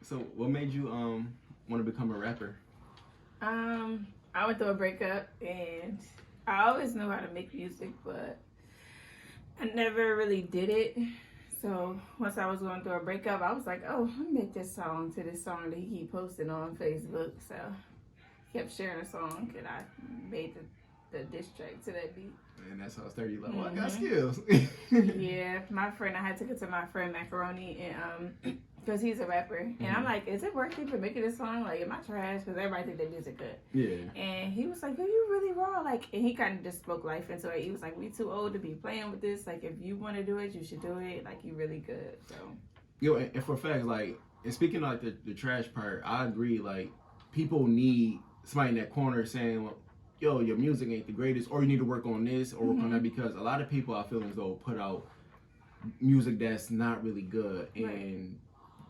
So, what made you want to become a rapper? I went through a breakup and I always knew how to make music, but I never really did it. So once I was going through a breakup, I was like, oh, let me make this song to this song that he keep posting on Facebook. So I kept sharing a song and I made the diss track to that beat. And that's how I started. Like, well, I got skills. Yeah, my friend, I had took it to my friend Macaroni and because he's a rapper, and I'm like, is it worth it for making this song? Like, am I trash? Because everybody think their music good. Yeah. And he was like, "Are you really raw?" Like, and he kind of just spoke life into it. He was like, "We too old to be playing with this. Like, if you want to do it, you should do it. Like, you really good." So. Yo, and for facts, like, and speaking of, like the trash part, I agree. Like, people need somebody in that corner saying, well, "Yo, your music ain't the greatest," or you need to work on this or work on that, because a lot of people I feel as though put out music that's not really good, and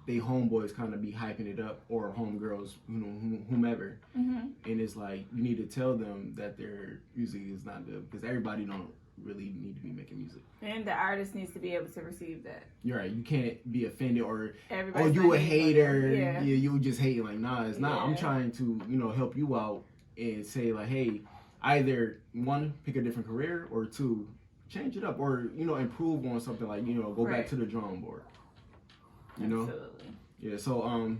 they homeboys kind of be hyping it up, or homegirls, you know, whomever. And it's like, you need to tell them that their music is not good, because everybody don't really need to be making music. And the artist needs to be able to receive that. You're right. You can't be offended or Everybody's you a hater. Yeah, you just hating. Like, nah, it's not. I'm trying to, you know, help you out and say like, hey, either one, pick a different career, or two, change it up, or, you know, improve on something, like, you know, go back to the drawing board. You know? Absolutely. Yeah, so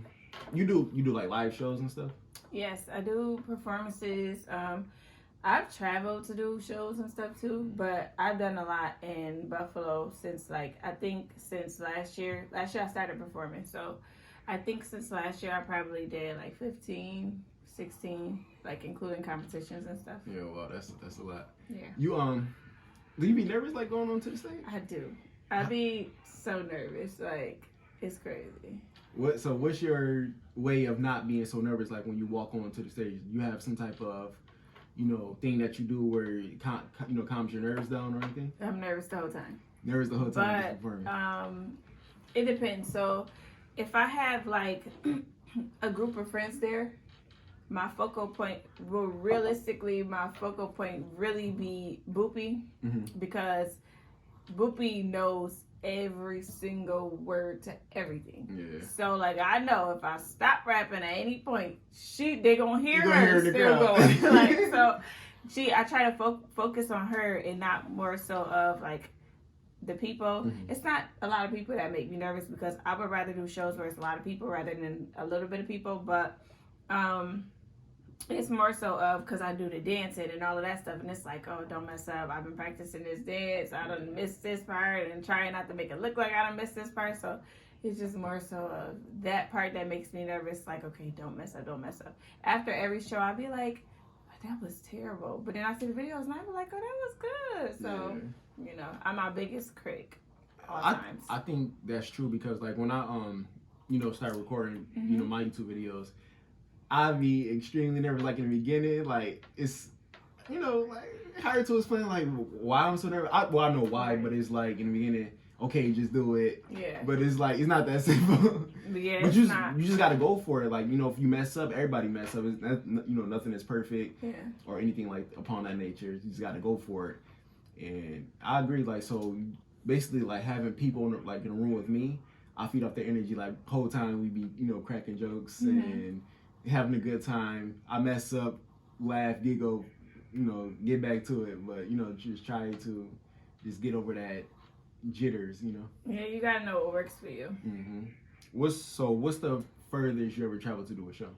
you do like live shows and stuff? Yes, I do performances. I've traveled to do shows and stuff too, but I've done a lot in Buffalo since, like, I think since last year. Last year I started performing, so I think since last year I probably did like 15, 16, like including competitions and stuff. Yeah, well, that's a lot. Yeah. You do you be nervous like going on to the stage? I do. I be so nervous, like it's crazy. What's your way of not being so nervous, like when you walk onto the stage? You have some type of, you know, thing that you do where you calms your nerves down or anything? I'm nervous the whole time. Nervous the whole time? But it depends. So if I have like a group of friends there, my focal point will realistically really be Boopy, because Boopy knows every single word to everything. Yeah. So like, I know if I stop rapping at any point, they gonna hear her still going. Like, so I try to focus on her and not more so of like the people. It's not a lot of people that make me nervous, because I would rather do shows where it's a lot of people rather than a little bit of people. But it's more so of, because I do the dancing and all of that stuff, and it's like, oh, don't mess up. I've been practicing this dance. I done missed this part, and trying not to make it look like I done missed this part. So it's just more so of that part that makes me nervous. Like, okay, don't mess up. After every show, I'll be like, oh, that was terrible. But then I see the videos, and I be like, oh, that was good. So, you know, I'm my biggest critic all times. I think that's true, because like when I start recording, you know, my YouTube videos, I'd be extremely nervous, like in the beginning, like it's, you know, like hard to explain like why I'm so nervous. I know why, but it's like in the beginning, okay, just do it. Yeah. But it's like, it's not that simple. Yeah, but you just gotta go for it. Like, you know, if you mess up, everybody mess up. It's, you know, nothing is perfect or anything like upon that nature. You just gotta go for it. And I agree. Like, so basically, like having people in a room with me, I feed off their energy. Like the whole time we be, you know, cracking jokes and having a good time. I mess up, laugh, giggle, you know, get back to it. But, you know, just try to just get over that jitters, you know. Yeah, you gotta know what works for you. What's the furthest you ever traveled to do a show?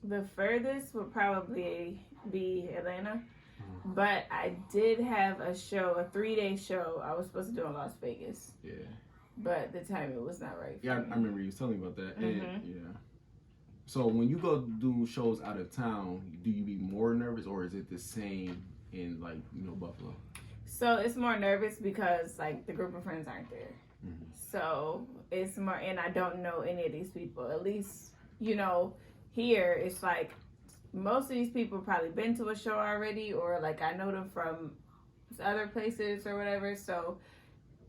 The furthest would probably be Atlanta. But I did have a show, a 3-day show I was supposed to do in Las Vegas. Yeah. But the timing was not right. Yeah, I remember you telling me about that. And, yeah. So when you go do shows out of town, do you be more nervous, or is it the same in, like, you know, Buffalo? So it's more nervous because, like, the group of friends aren't there. So it's more, and I don't know any of these people. At least, you know, here it's like most of these people probably been to a show already, or like I know them from other places or whatever. So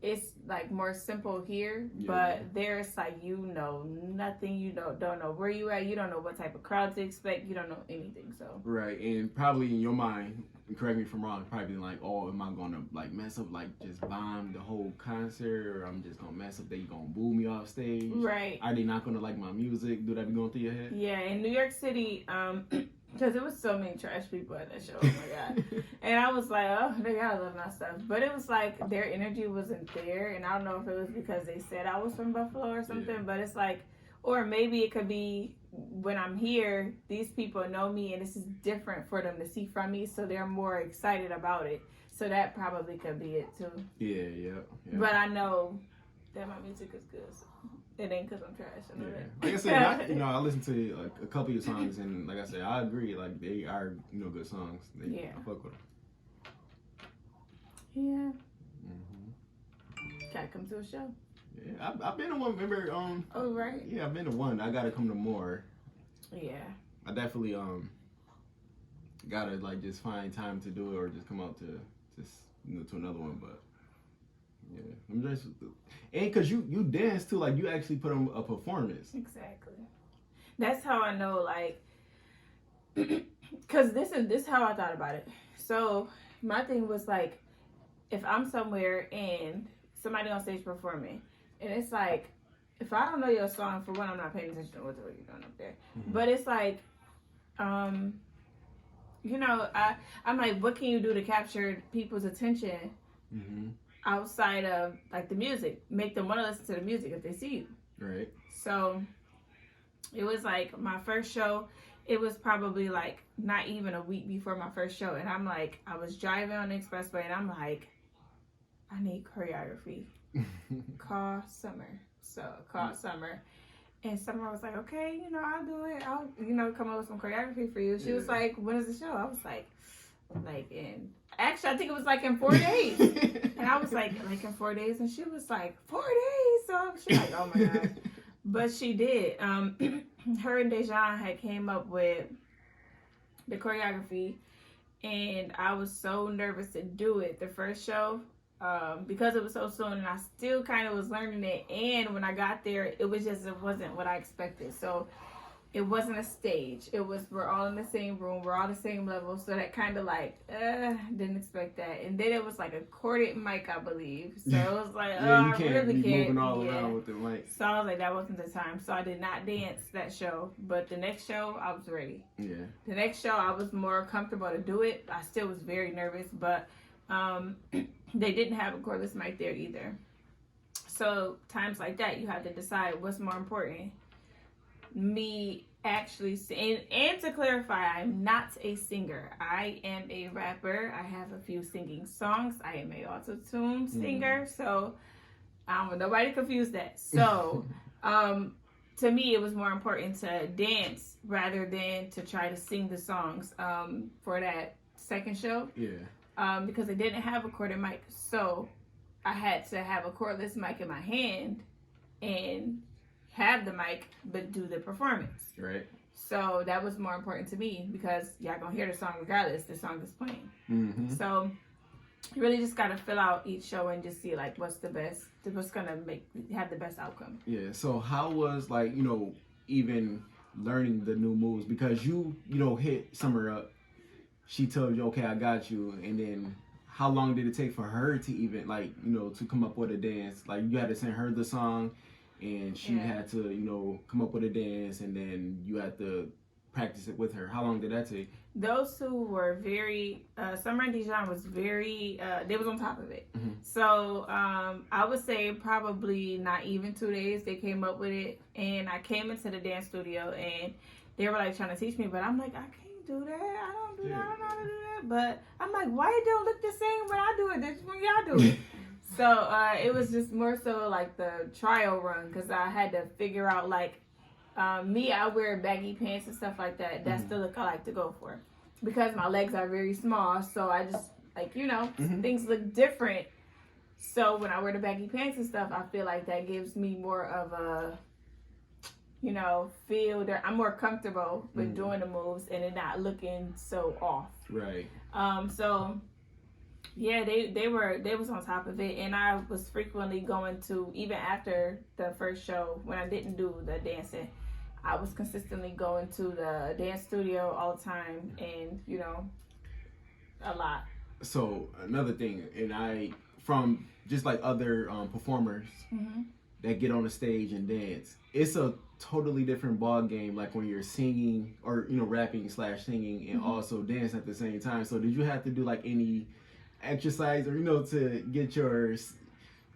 it's like more simple here, Yeah. but there's like, you know nothing, you don't know where you at, you don't know what type of crowd to expect, you don't know anything. So Right, and probably in your mind, correct me if I'm wrong, probably like, oh, am I gonna like mess up, like just bomb the whole concert, or I'm just gonna mess up, they gonna boo me off stage? right. Are they not gonna like my music? Do that be going through your head? Yeah, in New York City, because there was so many trash people at that show. Oh my god! And I was like, oh, they gotta love my stuff. But it was like their energy wasn't there, and I don't know if it was because they said I was from Buffalo or something. Yeah. But it's like, or maybe it could be when I'm here, these people know me, and this is different for them to see from me, so they're more excited about it. So that probably could be it too. Yeah. But I know that my music is good. So it ain't because I'm trash. I know that. Like I said, I listened to like a couple of your songs, and like I said, I agree. Like they are, good songs. Yeah. I fuck with them. Yeah. Mm-hmm. Gotta come to a show. Yeah, I've been to one. Remember, Oh right. yeah, I've been to one. I gotta come to more. Yeah. I definitely gotta like just find time to do it, or just come out to to another one. But yeah, I'm just, and cause you dance too, like you actually put on a performance. Exactly. That's how I know, like, cause this is how I thought about it. So my thing was like, if I'm somewhere and somebody on stage performing, and it's like, if I don't know your song, for one, I'm not paying attention to what you're doing up there. Mm-hmm. But it's like, I'm like, what can you do to capture people's attention Mm-hmm. outside of like the music? Make them want to listen to the music if they see you. Right. So it was like my first show. It was probably like not even a week before my first show, and I'm like, I was driving on the expressway, and I'm like, I need choreography. Call Summer. So call Summer. And Summer was like, okay, I'll do it. I'll, come up with some choreography for you. She was like, when is the show? I was like actually, I think it was like in 4 days. And I was like in 4 days. And she was like, 4 days? So she was like, oh my God. But she did. Her and Dejan had came up with the choreography. And I was so nervous to do it the first show. Because it was so soon, and I still kind of was learning it. And when I got there, it wasn't what I expected. So it wasn't a stage. It was, we're all in the same room, we're all the same level. So that kind of like, didn't expect that. And then it was like a corded mic, I believe. So it was like, yeah, you I can't really be can't. moving all around with the mic. So I was like, that wasn't the time. So I did not dance that show. But the next show, I was ready. Yeah. The next show, I was more comfortable to do it. I still was very nervous, but they didn't have a cordless mic there either. So times like that, you have to decide what's more important. Me actually sing, and to clarify, I'm not a singer. I am a rapper. I have a few singing songs. I am a auto-tune singer. So I don't want nobody confuse that. So to me, it was more important to dance rather than to try to sing the songs for that second show. Yeah. Because they didn't have a corded mic. So I had to have a cordless mic in my hand and have the mic, but do the performance. Right. So that was more important to me because y'all gonna hear the song regardless. The song is playing. Mm-hmm. So you really just gotta fill out each show and just see like what's gonna have the best outcome. Yeah. So how was like, even learning the new moves, because you hit Summer up. She told you, okay, I got you. And then how long did it take for her to even, like, to come up with a dance? Like, you had to send her the song, and she had to, come up with a dance, and then you had to practice it with her. How long did that take? Those two were very, Summer and Dejan was very, they was on top of it. Mm-hmm. So I would say probably not even 2 days they came up with it. And I came into the dance studio, and they were, like, trying to teach me, but I'm like, I can't do that. I don't do that. I don't know how to do that. But I'm like, why it don't look the same when I do it? That's when y'all do it. So it was just more so like the trial run, because I had to figure out like me. I wear baggy pants and stuff like that. That's the look I like to go for, because my legs are very small. So I just like things look different. So when I wear the baggy pants and stuff, I feel like that gives me more of a feel that I'm more comfortable with doing the moves and it not looking so off. Right. So Yeah, they was on top of it, and I was frequently going to, even after the first show when I didn't do the dancing, I was consistently going to the dance studio all the time, and a lot. So another thing, and I from just like other performers Mm-hmm. that get on the stage and dance, it's a totally different ball game. Like when you're singing or rapping slash singing and Mm-hmm. also dancing at the same time. So did you have to do like any exercise or to get your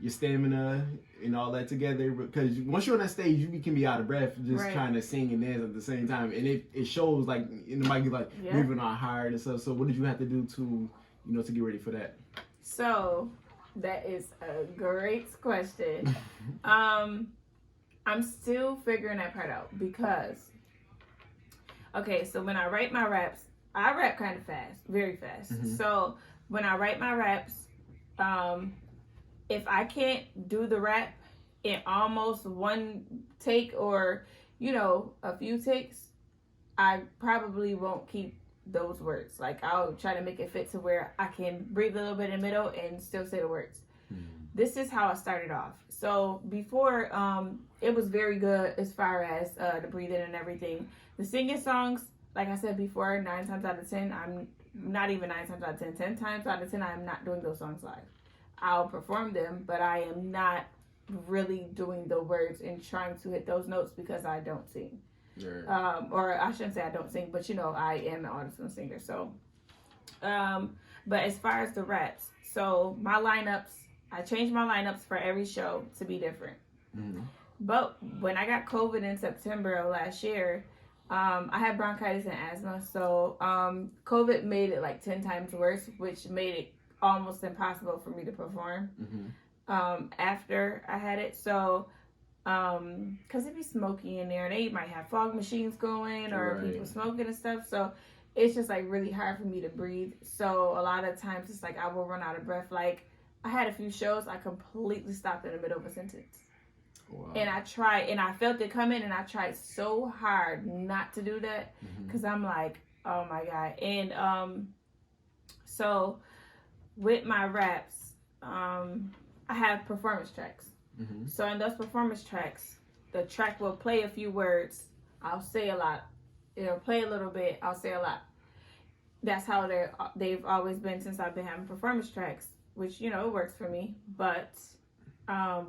stamina and all that together? Because once you're on that stage, you can be out of breath just Right. trying to sing and dance at the same time, and it shows like in the mic, you like Yeah. breathing on hard and stuff. So what did you have to do to to get ready for that? So that is a great question. I'm still figuring that part out because, okay, so when I write my raps, I rap kind of fast, very fast. Mhm. So when I write my raps, if I can't do the rap in almost one take or, a few takes, I probably won't keep those words. Like I'll try to make it fit to where I can breathe a little bit in the middle and still say the words. This is how I started off. So before, it was very good as far as the breathing and everything. The singing songs, like I said before, 9 times out of 10, I'm not even 9 times out of 10, 10 times out of 10, I'm not doing those songs live. I'll perform them, but I am not really doing the words and trying to hit those notes because I don't sing. Right. Or I shouldn't say I don't sing, but I am an auto-tune singer. So, but as far as the raps, so my lineups, I changed my lineups for every show to be different. Mm-hmm. But when I got COVID in September of last year, I had bronchitis and asthma. So COVID made it like 10 times worse, which made it almost impossible for me to perform after I had it. So, because it'd be smoky in there, and they might have fog machines going or Right. people smoking and stuff. So it's just like really hard for me to breathe. So a lot of times it's like I will run out of breath. Like I had a few shows, I completely stopped in the middle of a sentence. Wow. And I tried, and I felt it coming, and I tried so hard not to do that because I'm like, oh my God. And so with my raps, I have performance tracks. Mm-hmm. So in those performance tracks, the track will play a few words. I'll say a lot. It'll play a little bit. I'll say a lot. That's how they've always been since I've been having performance tracks, which it works for me. But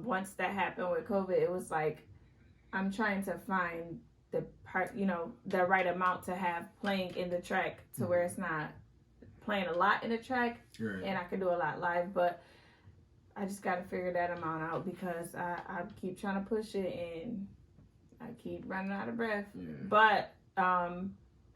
once that happened with COVID, it was like I'm trying to find the part, the right amount to have playing in the track to where it's not playing a lot in the track, Right. and I can do a lot live. But I just got to figure that amount out because I keep trying to push it and I keep running out of breath. Yeah. But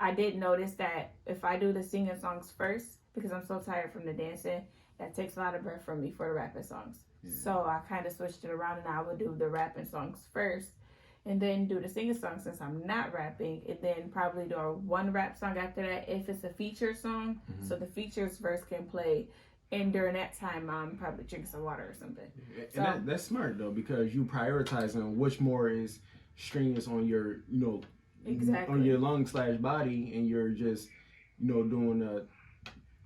I did notice that if I do the singing songs first, because I'm so tired from the dancing, that takes a lot of breath from me for the rapping songs. Yeah. So I kind of switched it around, and I would do the rapping songs first and then do the singing song since I'm not rapping, and then probably do one rap song after that if it's a feature song. Mhm. So the features verse can play. And during that time, I'm probably drinking some water or something. And that's smart though, because you prioritizing which more is strenuous on your, Exactly. on your lung / body, and you're just, doing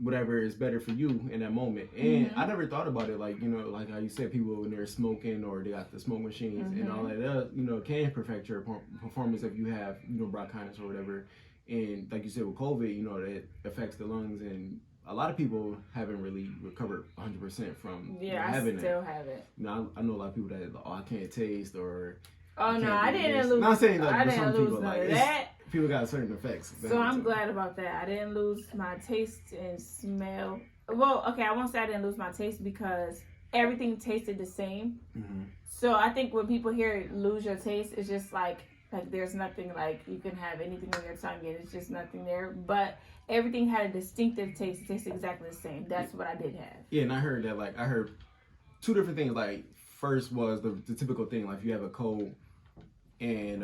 whatever is better for you in that moment. And I never thought about it like, like how you said, people when they're smoking or they got the smoke machines and all that, can perfect your performance if you have, bronchitis or whatever. And like you said with COVID, that affects the lungs, and a lot of people haven't really recovered 100% from having I still it. have it. I know a lot of people that I can't taste or Oh no, I do didn't this. lose. Not saying that, I but didn't some lose people none of it's- that. People got certain effects. So I'm glad about that. I didn't lose my taste and smell. Well, okay, I won't say I didn't lose my taste because everything tasted the same. Mm-hmm. So I think when people hear lose your taste, it's just like there's nothing, like you can have anything on your tongue and it's just nothing there. But everything had a distinctive taste. It tasted exactly the same. That's what I did have. Yeah, and I heard that, I heard two different things. Like, first was the typical thing, like if you have a cold and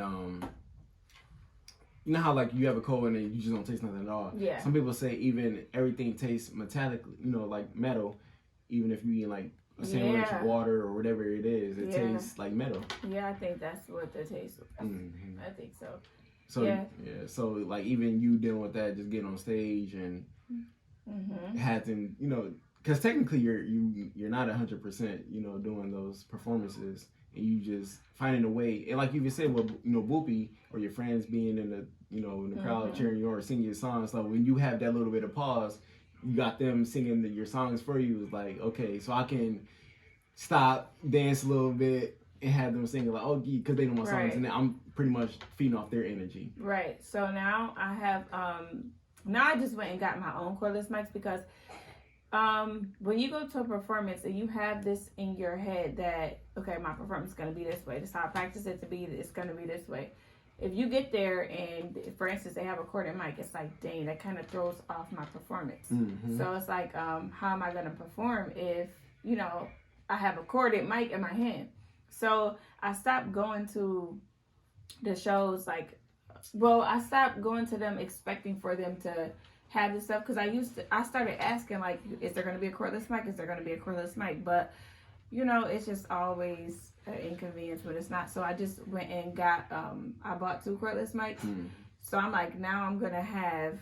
you know how you have a cold and then you just don't taste nothing at all. Yeah. Some people say even everything tastes metallic, like metal, even if you eat a sandwich, water, or whatever it is, it tastes like metal. Yeah, I think that's what the taste was. Mm-hmm. I think so. So so even you dealing with that, just getting on stage and having, because technically you're not 100%, doing those performances, and you just finding a way. And like you just said, well, Whoopi or your friends being in the in the crowd cheering you or singing your songs. So when you have that little bit of pause, you got them singing your songs for you. It's like, okay, so I can stop, dance a little bit, and have them singing like, oh, because they know my songs, and then I'm pretty much feeding off their energy. Right. So now I have now I just went and got my own cordless mics because when you go to a performance and you have this in your head that, okay, my performance is going to be this way, this is how I practice it to be, it's going to be this way. If you get there and, for instance, they have a corded mic, it's like, dang, that kind of throws off my performance. Mm-hmm. So it's like, how am I going to perform if, I have a corded mic in my hand? So I stopped going to the shows I stopped going to them expecting for them to have this stuff, because I started asking, like, is there going to be a cordless mic? Is there going to be a cordless mic? But, it's just always an inconvenience when it's not. So I just went and I bought 2 cordless mics. So I'm like, now I'm going to have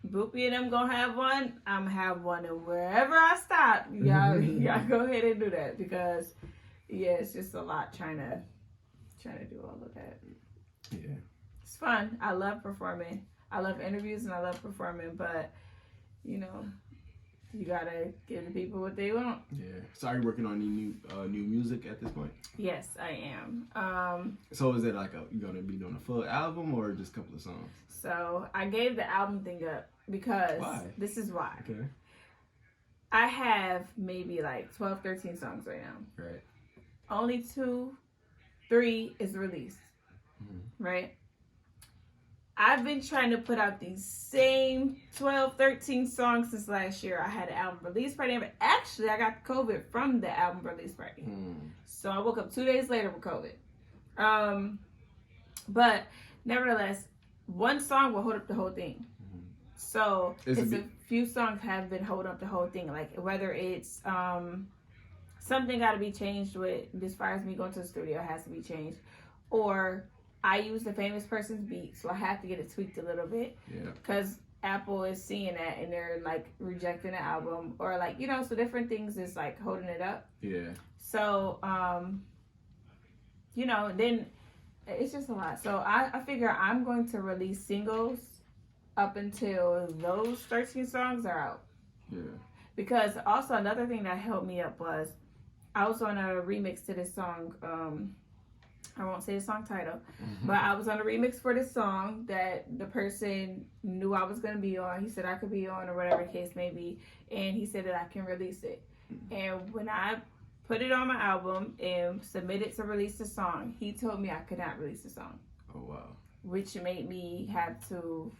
Boopy and them going to have one. I'm going to have one, and wherever I stop, y'all go ahead and do that, because, yeah, it's just a lot trying to do all of that. Yeah. It's fun. I love performing. I love interviews and I love performing, but you gotta give the people what they want. Yeah. So are you working on any new music at this point? Yes, I am. So is it like you gonna be doing a full album or just a couple of songs? So I gave the album thing up because this is why. Okay. I have maybe like 12, 13 songs right now. Right. Only 2, 3 is released. Right? I've been trying to put out these same 12, 13 songs since last year. I had an album release party, but actually I got COVID from the album release party. So I woke up 2 days later with COVID. But nevertheless, one song will hold up the whole thing. So it's a few songs have been holding up the whole thing. Like whether it's something got to be changed with, as far as me going to the studio, has to be changed, or I use the famous person's beat, so I have to get it tweaked a little bit. Yeah. Because Apple is seeing that and they're like rejecting the album, or like so different things is like holding it up. Yeah. So then it's just a lot. So I figure I'm going to release singles up until those 13 songs are out. Yeah. Because also another thing that helped me up was I was on a remix to this song. I won't say the song title, but I was on a remix for this song that the person knew I was going to be on. He said I could be on, or whatever the case may be, and he said that I can release it. And when I put it on my album and submitted to release the song, he told me I could not release the song. Oh, wow. Which made me have to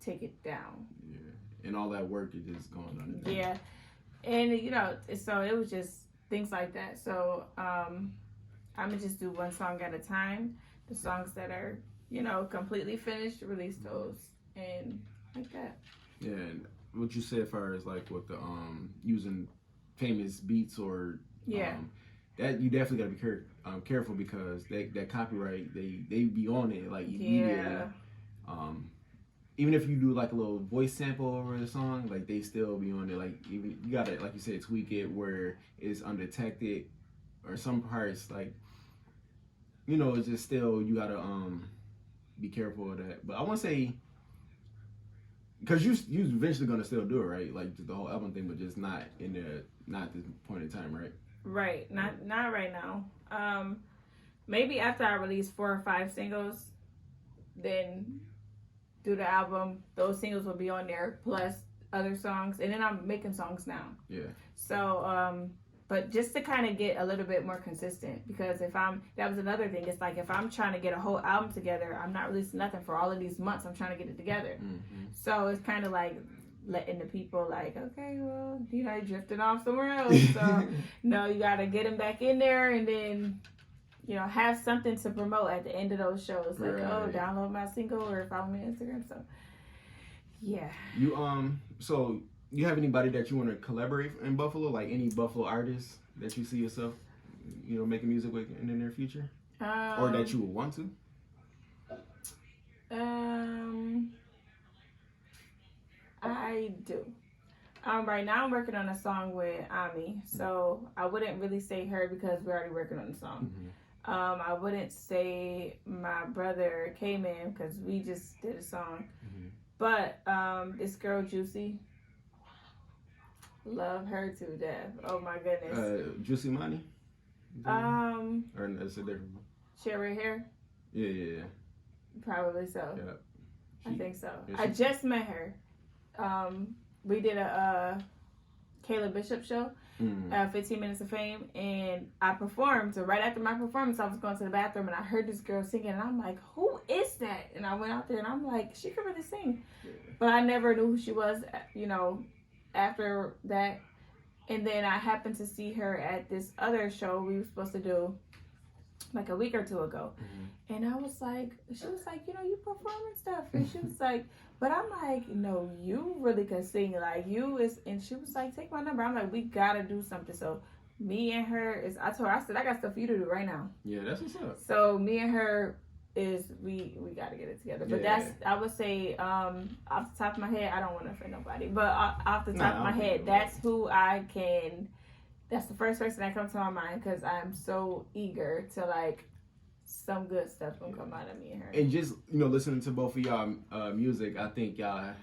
take it down. Yeah. And all that work is just going on. Yeah. And, so it was just things like that. So, I'm going to just do one song at a time. The songs that are, completely finished, release those. And like that. Yeah, and what you said as far as like with the using famous beats or that you definitely got to be careful, because that copyright, they be on it like immediately. Even if you do like a little voice sample over the song, like they still be on it. Like even you gotta, like you said, tweak it where it's undetected, or some parts like it's just still, you gotta be careful of that. But I want to say, because you eventually gonna still do it, right? Like the whole album thing, but just not at this point in time, right? Right. Not right now. Maybe after I release 4 or 5 singles, then do the album. Those singles will be on there plus other songs, and then I'm making songs now. Yeah. So but just to kind of get a little bit more consistent, because that was another thing. It's like if I'm trying to get a whole album together, I'm not releasing nothing for all of these months. I'm trying to get it together. So it's kind of like letting the people like, okay, well, you're drifting off somewhere else. So no, you got to get them back in there, and then, have something to promote at the end of those shows. Like, download my single or follow me on Instagram. So yeah. So you have anybody that you want to collaborate in Buffalo? Like any Buffalo artists that you see yourself, making music with in the near future? Or that you would want to? I do. Right now I'm working on a song with Ami, so I wouldn't really say her because we're already working on the song. I wouldn't say my brother K-Man because we just did a song. But this girl Juicy, love her to death. Oh my goodness. Juicy Money? Or is it different? Cherry hair? Yeah. Probably so. Yeah. I think so. Yeah, I just met her. We did a Kayla Bishop show, 15 Minutes of Fame, and I performed. So right after my performance, I was going to the bathroom, and I heard this girl singing, and I'm like, who is that? And I went out there, and I'm like, she can really sing. Yeah. But I never knew who she was, after that. And then I happened to see her at this other show we were supposed to do like a week or two ago. And I was like, she was like, you perform and stuff. And she was like, but I'm like, no, you really can sing. Like, and she was like, take my number. I'm like, we gotta do something. So me and her I told her, I said, I got stuff for you to do right now. Yeah, that's what's up. So me and her we gotta get it together. But I would say, off the top of my head, I don't want to offend nobody, but off the top of my head, that's who that's the first person that comes to my mind, because I'm so eager to, like, some good stuff gonna come out of me and her. And just, listening to both of y'all music, I think y'all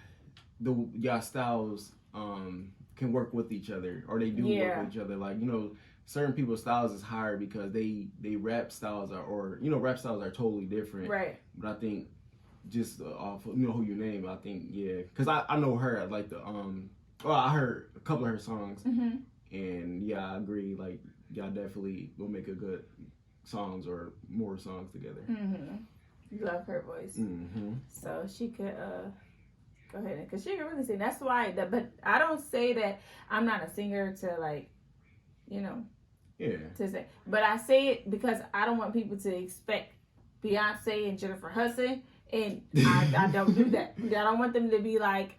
styles can work with each other, or they do work with each other. Like, certain people's styles is hard because they rap styles rap styles are totally different. Right. But I think just off who you name, I think because I know her. I like I heard a couple of her songs, and I agree. Like, y'all definitely will make a good songs or more songs together. Love her voice. So she could go ahead, because she can really sing. That's why. But I don't say that I'm not a singer to, like, to say. But I say it because I don't want people to expect Beyonce and Jennifer Hudson, and I don't do that. I don't want them to be like,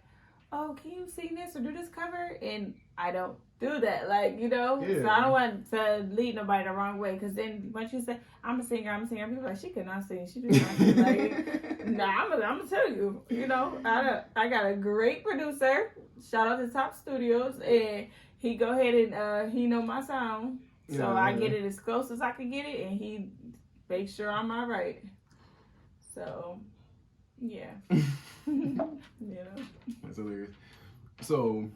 oh, can you sing this or do this cover? And I don't do that, like, So I don't want to lead nobody the wrong way, because then once you say I'm a singer, people are like, she could not sing, she do not sing. Like, nah, I'm gonna tell you, I got a great producer, shout out to Top Studios, and he go ahead and he know my sound, so I get it as close as I can get it, and he makes sure I'm all right. So that's hilarious. So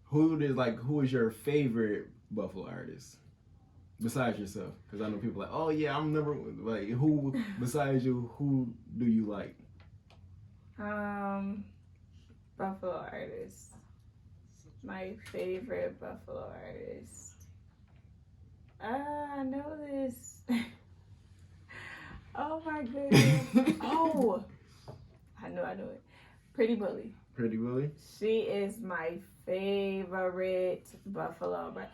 who is your favorite Buffalo artist besides yourself? Because I know people are like, oh yeah, I'm number one. Like, who besides you? Who do you like? Buffalo artist. My favorite Buffalo artist. I know this. Oh my goodness. I knew it. Pretty Bully. Pretty Bully? She is my favorite Buffalo, but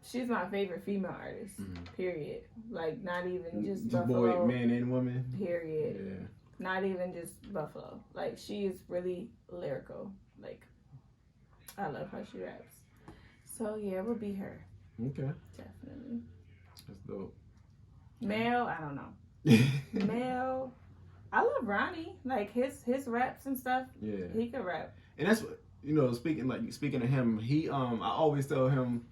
she's my favorite female artist. Period. Like, not even just Buffalo. Boy, man, and woman. Period. Yeah. Not even just Buffalo. Like, she is really lyrical. Like, I love how she raps. So yeah, it would be her. Okay. Definitely. That's dope. Male, I don't know. Male, I love Ronnie. Like, his raps and stuff. Yeah. He could rap. And that's what, speaking of him, he I always tell him,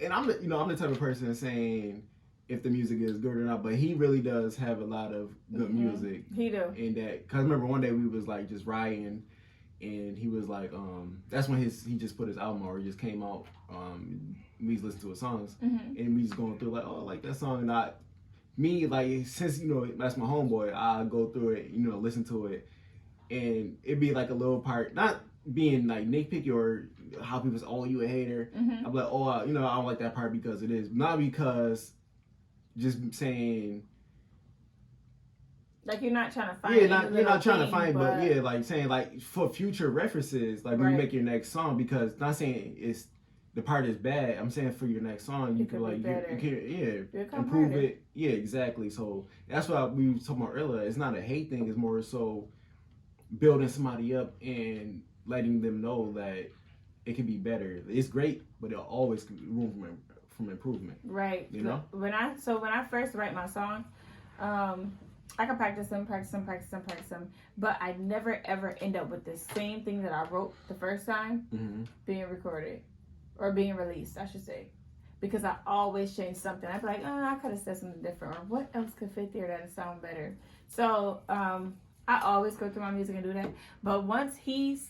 and I'm the type of person saying if the music is good or not, but he really does have a lot of good music. He do. And that, cause I remember one day we was like just riding, and he was like, that's when he just put his album out, or he just came out. We just listened to his songs, and we just going through like, oh, I like that song, and me, like, since, that's my homeboy, I go through it, listen to it, and it'd be like a little part, not being like nitpicky or how people say, oh, you a hater. I'm like, oh, I don't like that part because it is. Not because just saying. Like, you're not trying to find. Yeah, you're not trying to find, but yeah, like saying, like, for future references, like when you make your next song, because not saying it's the part is bad. I'm saying for your next song, you can, like, you can improve it. Yeah, exactly. So that's what we were talking about earlier. It's not a hate thing. It's more so building somebody up and letting them know that it can be better. It's great, but there'll always be room from improvement. Right. When I first write my song, I can practice them, but I never ever end up with the same thing that I wrote the first time being recorded or being released, I should say, because I always change something. I'd be like, oh, I could have said something different, or what else could fit there that'd sound better. So I always go through my music and do that. But once he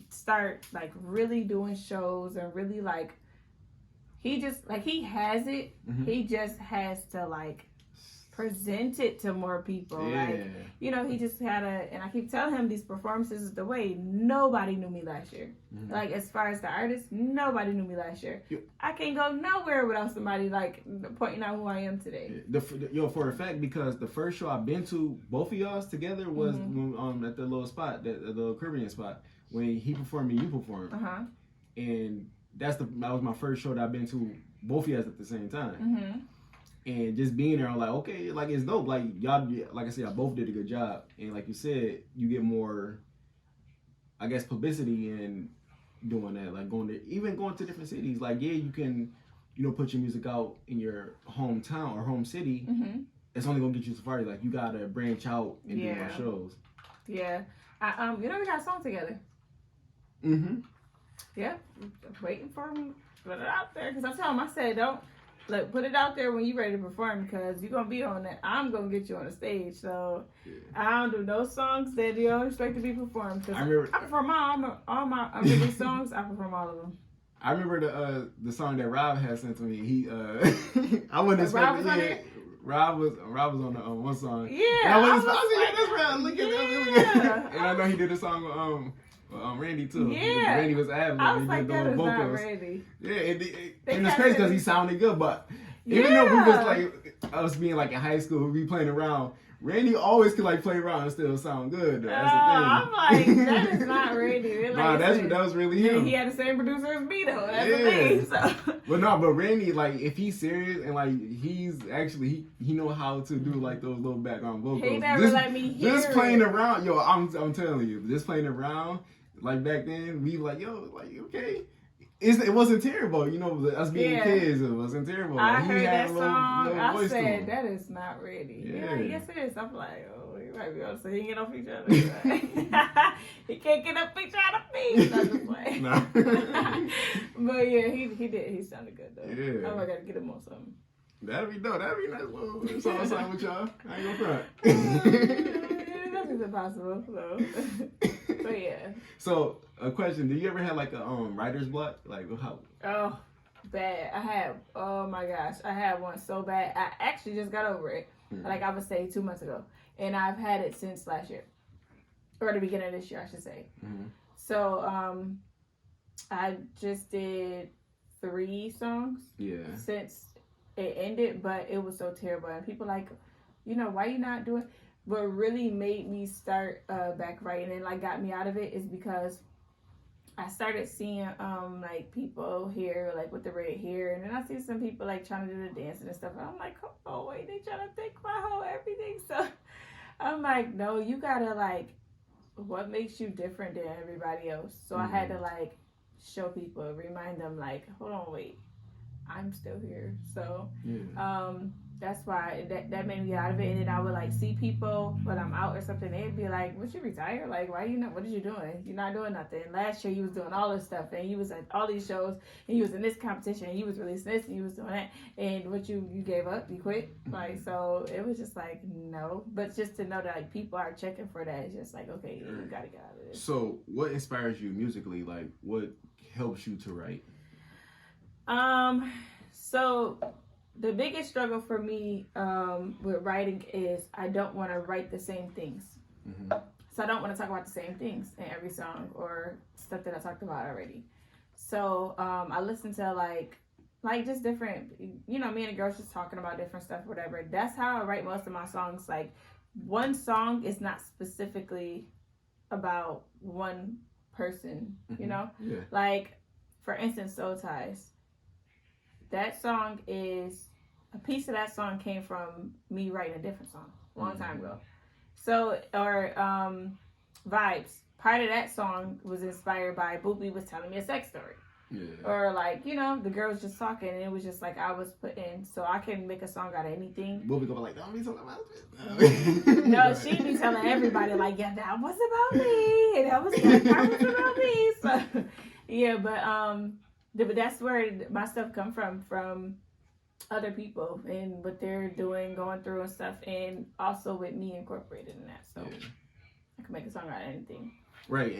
start like really doing shows and really like, he just like he has it. He just has to like present it to more people. Yeah. Like, you know, he just had and I keep telling him these performances is the way. Nobody knew me last year. Like, as far as the artist, nobody knew me last year. I can't go nowhere without somebody like pointing out who I am today. For a fact, because the first show I've been to, both of y'all's together was at the little spot, the little Caribbean spot, when he performed and you performed. And that was my first show that I've been to, both of y'all at the same time. And just being there, I'm like, okay, like, it's dope. Like, y'all, like I said, y'all both did a good job. And like you said, you get more, I guess, publicity in doing that. Like, going to different cities. Like, yeah, you can, you know, put your music out in your hometown or home city. It's only going to get you so far. Like, you got to branch out and do more shows. Yeah. You know, we got a song together. Yeah. I'm waiting for him to put it out there. Because I told him, I said, look, put it out there when you're ready to perform, because you're going to be on that. I'm going to get you on the stage. So I don't do no songs that you don't expect to be performed. Because I perform all my unreleased songs. I perform all of them. I remember the song that Rob had sent to me. He I wouldn't expect it. Rob was on the one song. Yeah. And I was like, that's right. Look at that. And I know he did a song with Randy too. Yeah. Randy was ad-libbing. I was like, that is not Randy. Yeah, and it's crazy because he sounded good, but even though we was like, us being like in high school, we playing around, Randy always could like play around and still sound good. That's the thing. I'm like, that is not Randy. Like, that was really him. He had the same producer as me though. That's the thing. So. But Randy, like, if he's serious and like he's actually he know how to do like those little background vocals. He never let me hear just playing around, yo. I'm telling you, just playing around. Like back then, we like, yo, like, okay. It wasn't terrible, you know, us being kids, it wasn't terrible. I heard that song, I said, that is not ready. Yeah. Like, yes, it is. I'm like, oh, you might be able to hang it off each other. He can't get up each other feet. Not just like. But yeah, he did. He sounded good, though. Yeah. I gotta get him on something. That'd be dope. That'd be nice little song with y'all. I ain't gonna front. Nothing's impossible, so. But yeah. So, a question: do you ever have like a writer's block? Like how? Oh, bad. Oh my gosh, I had one so bad. I actually just got over it. Like I would say 2 months ago, and I've had it since last year, or the beginning of this year, I should say. So, I just did 3 songs. Yeah. Since it ended, but it was so terrible, and people like, you know, why you not doing? What really made me start back writing and like got me out of it is because I started seeing like people here like with the red hair, and then I see some people like trying to do the dancing and stuff, and I'm like, oh wait, they trying to take my whole everything. So I'm like, no, you gotta like, what makes you different than everybody else? So I had to like show people, remind them like, hold on, wait, I'm still here. So that's why that made me get out of it. And then I would like see people when I'm out or something, they'd be like, "What, you retired? Like, why you not? What are you doing? You're not doing nothing." Last year you was doing all this stuff, and you was at all these shows, and you was in this competition, and you was releasing this, and you was doing that, and what you gave up, you quit. Like, so it was just like, no. But just to know that like people are checking for that, it's just like, okay, you gotta get out of this. So what inspires you musically? Like, what helps you to write? So the biggest struggle for me with writing is I don't want to write the same things. So I don't want to talk about the same things in every song or stuff that I talked about already. So I listen to like just different, you know, me and the girls just talking about different stuff, whatever. That's how I write most of my songs. Like, one song is not specifically about one person, you know? Yeah. Like, for instance, Soul Ties. That song is, a piece of that song came from me writing a different song a long time ago. So, or Vibes. Part of that song was inspired by Boopy was telling me a sex story. Or like, you know, the girl was just talking and it was just like I was putting, so I can make a song out of anything. We'll be going like, don't be talking about it. No, she'd be telling everybody like, yeah, that was about me, and that was about me. So yeah, but that's where my stuff come from other people and what they're doing, going through and stuff, and also with me incorporated in that. So I can make a song out of anything. Right,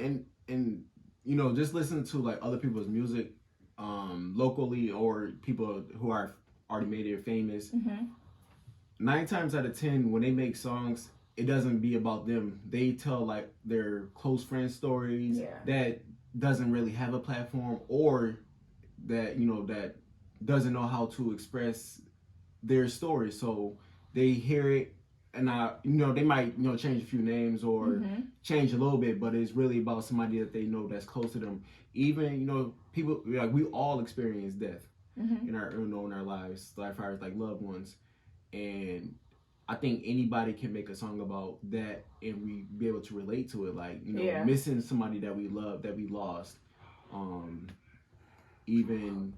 and you know, just listen to like other people's music, locally or people who are already made it famous. 9 times out of 10, when they make songs, it doesn't be about them. They tell like their close friend stories that doesn't really have a platform, or that, you know, that doesn't know how to express their story. So they hear it, and you know, they might, you know, change a few names or change a little bit, but it's really about somebody that they know that's close to them. Even, you know, people like, we all experience death in our, you know, in our lives, like far as like loved ones, and I think anybody can make a song about that and we be able to relate to it. Like, you know, missing somebody that we love, that we lost, even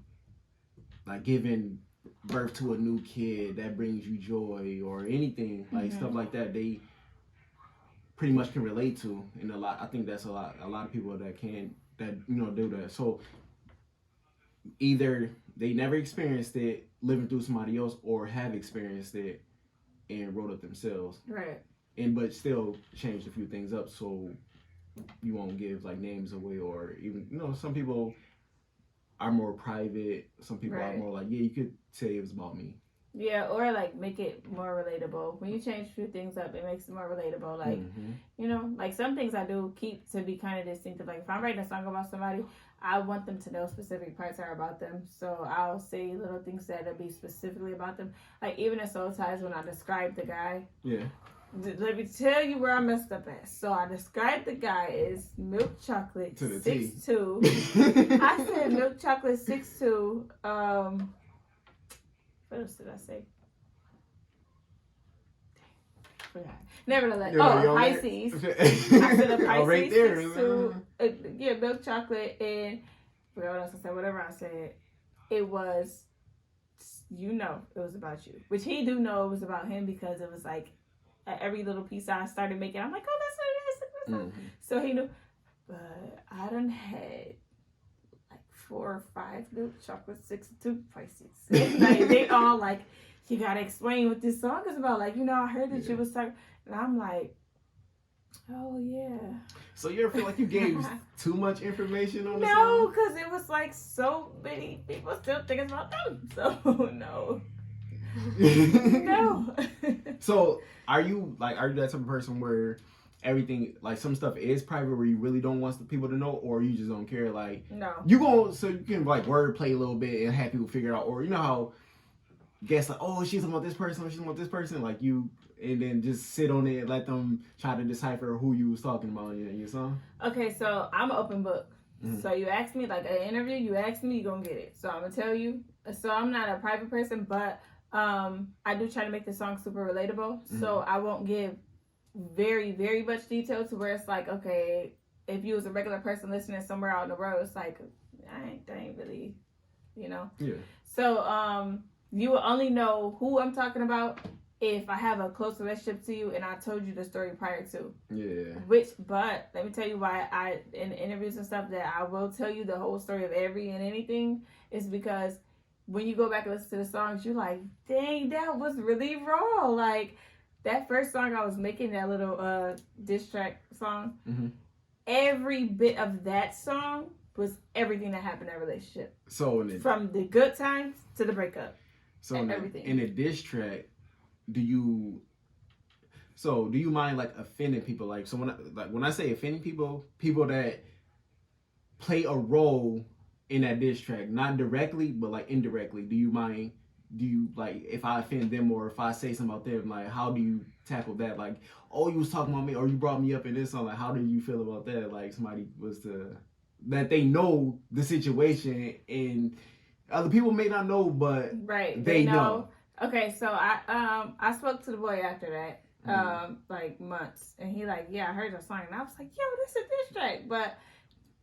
like giving birth to a new kid that brings you joy, or anything like stuff like that, they pretty much can relate to. And I think that's a lot of people that you know, do that. So either they never experienced it living through somebody else, or have experienced it and wrote it themselves, right? And but still changed a few things up, so you won't give like names away, or even, you know, some people are more private, some people are more like, yeah, you could say it was about me. Yeah, or like make it more relatable. When you change a few things up, it makes it more relatable. Like, you know, like some things I do keep to be kind of distinctive. Like if I'm writing a song about somebody, I want them to know specific parts are about them. So I'll say little things that'll be specifically about them. Like even in Soul Ties, when I described the guy. Yeah. Let me tell you where I messed up at. So I described the guy as milk chocolate 6'2". I said milk chocolate 6'2". What else did I say? Forgot. Nevertheless, Pisces. I said a Pisces right there. 6'2". Yeah, milk chocolate, and what else I said? Whatever I said, it was, you know, it was about you. Which he do know it was about him, because it was like every little piece I started making, I'm like, oh, that's what it is. So he knew. But I done had 4 or 5 milk chocolate 6'2" Pisces. Like, they all like, you gotta explain what this song is about. Like, you know, I heard that you was talking, and I'm like, oh yeah. So you ever feel like you gave too much information on the song? No, because it was like so many people still think it's about them. So no. No. So are you that type of person where everything, like some stuff is private, where you really don't want the people to know, or you just don't care? Like, no, so you can like wordplay a little bit and have people figure it out, or you know how guess like, oh, she's about this person, or she's about this person, like you, and then just sit on it and let them try to decipher who you was talking about in your song? Okay, so I'm an open book. So you ask me, like an interview, you ask me, you're gonna get it. So I'm gonna tell you. So I'm not a private person, but I do try to make the song super relatable. So I won't give very, very much detail to where it's like, okay, if you was a regular person listening somewhere out in the road, it's like, I ain't really, you know? Yeah. So you will only know who I'm talking about if I have a close relationship to you and I told you the story prior to. Yeah. But let me tell you why in interviews and stuff, that I will tell you the whole story of every and anything, is because when you go back and listen to the songs, you're like, dang, that was really raw. Like, that first song I was making, that little diss track song, every bit of that song was everything that happened in that relationship. So from the good times to the breakup. So everything. In a diss track, do you mind like offending people? Like, so when I say offending people that play a role in that diss track, not directly but like indirectly, do you mind? Do you like if I offend them, or if I say something about them, like how do you tackle that? Like, oh, you was talking about me, or you brought me up in this song. Like, how do you feel about that? Like, somebody that they know the situation, and other people may not know, but they know. Okay, so I spoke to the boy after that, like months, and he like, yeah, I heard your song, and I was like, yo, this is a diss track, but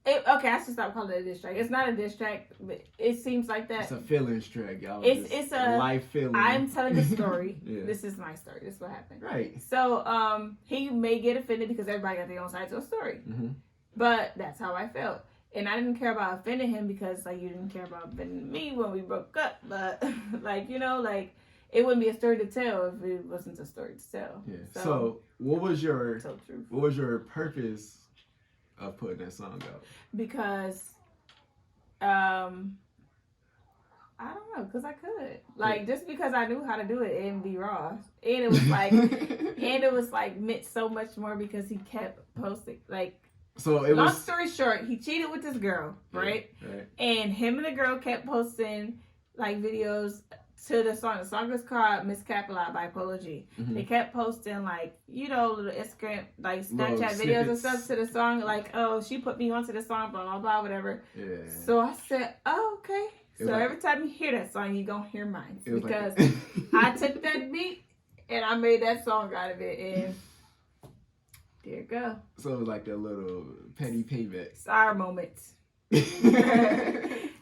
Okay, I should stop calling it a diss track. It's not a diss track, but it seems like that. It's a feelings track, y'all. It's a life feeling. I'm telling a story. Yeah. This is my story. This is what happened. Right. So, he may get offended because everybody got their own side to a story. Mm-hmm. But that's how I felt. And I didn't care about offending him because, like, you didn't care about offending me when we broke up. But, like, you know, like, it wouldn't be a story to tell if it wasn't a story to tell. Yeah. So what was your purpose of putting that song out? Because, I don't know, because I could. Like, just because I knew how to do it and be raw. And it was like, meant so much more because he kept posting. Like, so it long story short, he cheated with this girl, right? Right. And him and the girl kept posting, like, videos to the song. The song was called Miss Capilla by Polo G. Mm-hmm. They kept posting, like, you know, little Instagram, like, Snapchat Little videos and snippets. stuff to the song. Like, oh, she put me onto the song, blah, blah, blah, whatever. Yeah. So I said, oh, okay. So like, every time you hear that song, you're going to hear mine. Because like I took that beat and I made that song out of it. And there you go. So it was like that little petty payback. It's our moment.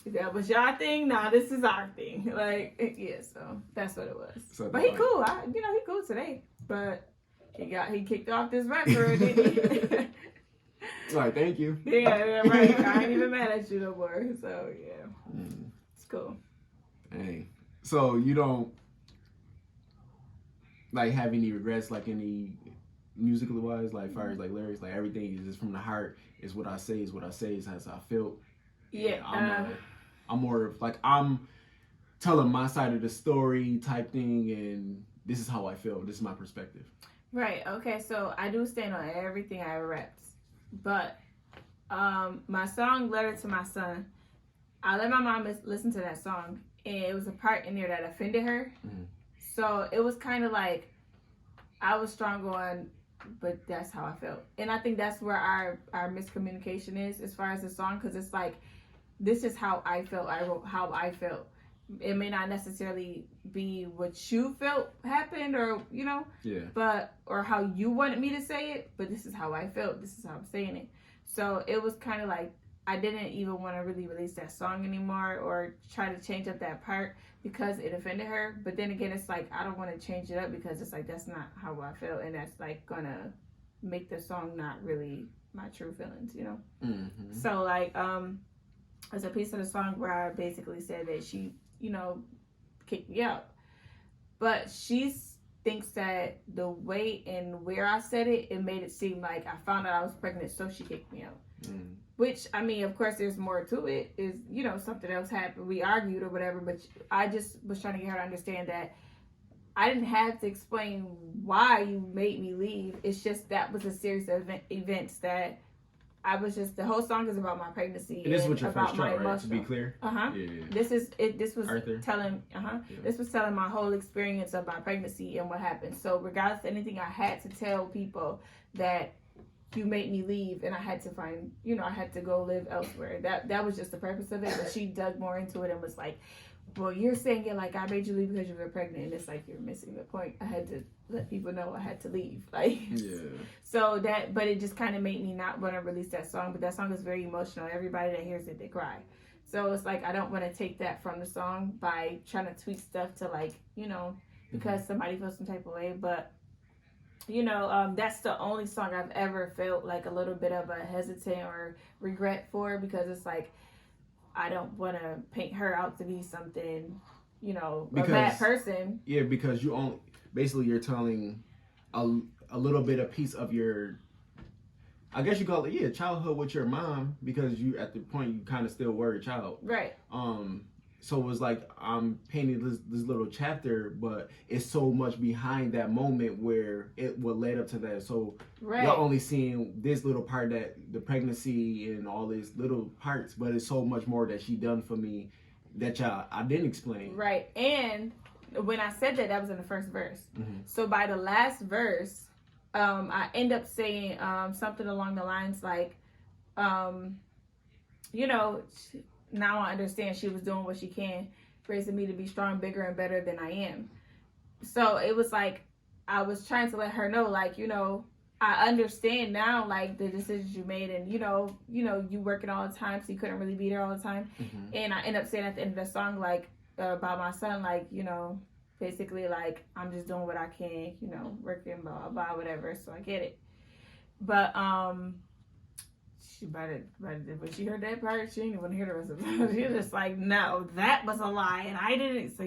That was y'all thing. Nah, this is our thing. Like, yeah, so that's what it was. So but he cool. He cool today. But he kicked off this rapper, didn't he? Like, thank you. Yeah, right. I ain't even mad at you no more. So yeah, it's cool. Hey, so you don't like have any regrets, like any musically wise, like far as like lyrics, like everything is just from the heart. Is what I say. Is what I say. Is how I felt. Yeah. I'm more of like I'm telling my side of the story type thing, and this is how I feel. This is my perspective. Right. Okay. So I do stand on everything I ever rapped, but my song "Letter to My Son," I let my mom listen to that song, and it was a part in there that offended her. Mm-hmm. So it was kind of like I was strong on, but that's how I felt, and I think that's where our miscommunication is as far as the song, because it's like, this is how I felt. I wrote how I felt. It may not necessarily be what you felt happened, or you know, but or how you wanted me to say it. But this is how I felt. This is how I'm saying it. So it was kind of like I didn't even want to really release that song anymore, or try to change up that part because it offended her. But then again, it's like I don't want to change it up because it's like that's not how I felt, and that's like gonna make the song not really my true feelings, you know. Mm-hmm. So like there's a piece of the song where I basically said that she, you know, kicked me out. But she thinks that the way and where I said it, it made it seem like I found out I was pregnant, so she kicked me out. Mm. Which, I mean, of course, there's more to it. Is, you know, something else happened. We argued or whatever, but I just was trying to get her to understand that I didn't have to explain why you made me leave. It's just that was a series of events that I was just, the whole song is about my pregnancy. And this was your about first track, right? emotional. To be clear. Yeah. This was Arthur. telling. This was telling my whole experience of my pregnancy and what happened. So regardless of anything, I had to tell people that you made me leave, and I had to find, you know, I had to go live elsewhere. That was just the purpose of it. But she dug more into it and was like, well, you're saying it like I made you leave because you were pregnant, and it's like you're missing the point. I had to let people know I had to leave. Like, so that, but it just kind of made me not want to release that song. But that song is very emotional. Everybody that hears it, they cry. So it's like I don't want to take that from the song by trying to tweak stuff to, like, you know, because somebody feels some type of way. But you know, that's the only song I've ever felt like a little bit of a hesitant or regret for, because it's like I don't want to paint her out to be something, you know, a bad person. Yeah, because you only, basically you're telling a little bit, a piece of your, I guess you call it, childhood with your mom, because you, at the point, you kind of still were a child. Right. So it was like I'm painting this little chapter, but it's so much behind that moment where it what led up to that. So y'all only seeing this little part, that the pregnancy and all these little parts, but it's so much more that she done for me that I didn't explain. Right. And when I said that was in the first verse. So by the last verse, I end up saying something along the lines like, you know, now I understand she was doing what she can, raising me to be strong, bigger, and better than I am. So it was like I was trying to let her know, like, you know, I understand now, like the decisions you made, and you working all the time, so you couldn't really be there all the time. Mm-hmm. And I end up saying at the end of the song, like about my son, like basically like I'm just doing what I can, working blah blah blah whatever. So I get it, but she when she heard that part, she didn't want to hear the rest of it. She was just like, no, that was a lie, and I didn't. So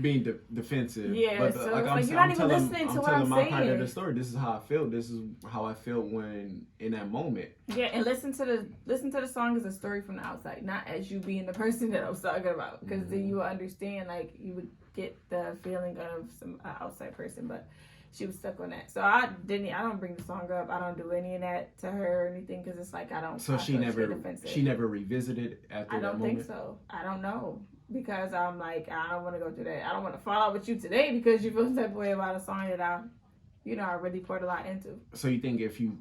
being defensive. Yeah, but so you're not even listening to what I'm my part of saying. the story. This is how I felt. This is how I felt when in that moment. Yeah, and listen to the song as a story from the outside, not as you being the person that I was talking about, because then you will understand. Like you would get the feeling of some outside person, but she was stuck on that. So I don't bring the song up. I don't do any of that to her or anything, because it's like I don't. So she never revisited after that moment. I don't think so. I don't know. Because I'm like, I don't want to go through that. I don't want to fall out with you today because you feel the type of way about a song that I really poured a lot into. So you think if you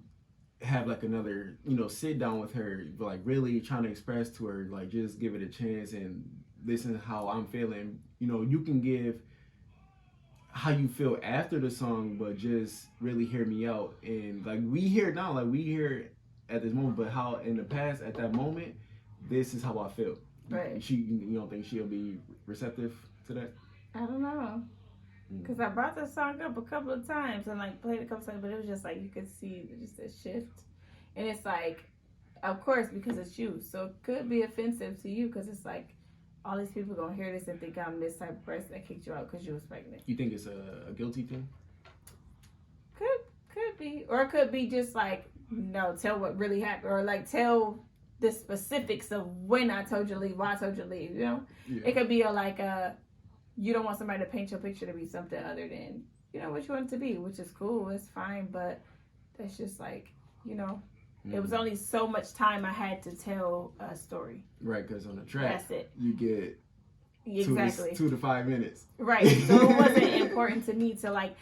have like another, sit down with her, like really trying to express to her, like just give it a chance and listen to how I'm feeling, you can give how you feel after the song, but just really hear me out. And like we hear it now, like we hear it at this moment, but how in the past at that moment, this is how I feel. Right. You don't think she'll be receptive to that? I don't know. Because I brought the song up a couple of times and like played a couple times, but it was just like you could see just a shift. And it's like, of course, because it's you. So it could be offensive to you because it's like all these people going to hear this and think I'm this type of person that kicked you out because you was pregnant. You think it's a guilty thing? Could be. Or it could be just like, tell what really happened. Or like tell the specifics of when I told you to leave, why I told you to leave, Yeah. It could be you don't want somebody to paint your picture to be something other than, what you want it to be, which is cool, it's fine, but that's just like, it was only so much time I had to tell a story. Right, because on the track, that's it. You get exactly 2 to 5 minutes. Right, so it wasn't important to me to like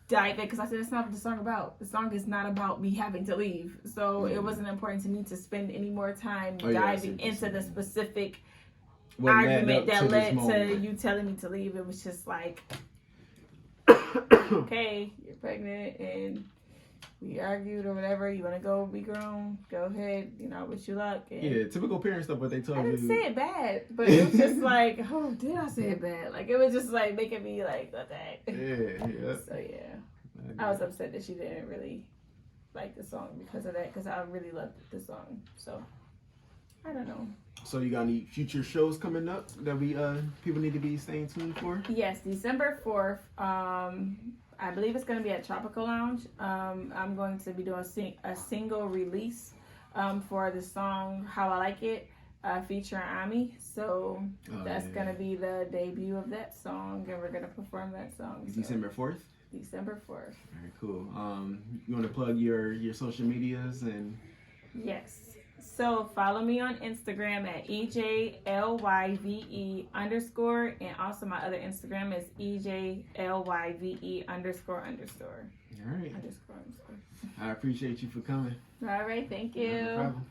dive in, because I said that's not what the song about. The song is not about me having to leave, so it wasn't important to me to spend any more time diving into the specific argument that led to you telling me to leave. It was just like, okay, you're pregnant and we argued or whatever, you want to go be grown, go ahead, I wish you luck. And yeah, typical parent stuff, what they told you. I didn't say it bad, but it was just like, oh, did I say it bad? Like, it was just like making me like, what the heck? Yeah. So yeah, I was upset that she didn't really like the song because of that, because I really loved the song. So I don't know. So you got any future shows coming up that we people need to be staying tuned for? Yes, December 4th. I believe it's going to be at Tropical Lounge. I'm going to be doing a single release for the song How I Like It, featuring Ami. So that's going to be the debut of that song, and we're going to perform that song. December 4th? December 4th. Very cool. You want to plug your social medias? And yes. So follow me on Instagram at EJLYVE_, and also my other Instagram is EJLYVE__. All right. I appreciate you for coming. All right, thank you. No problem.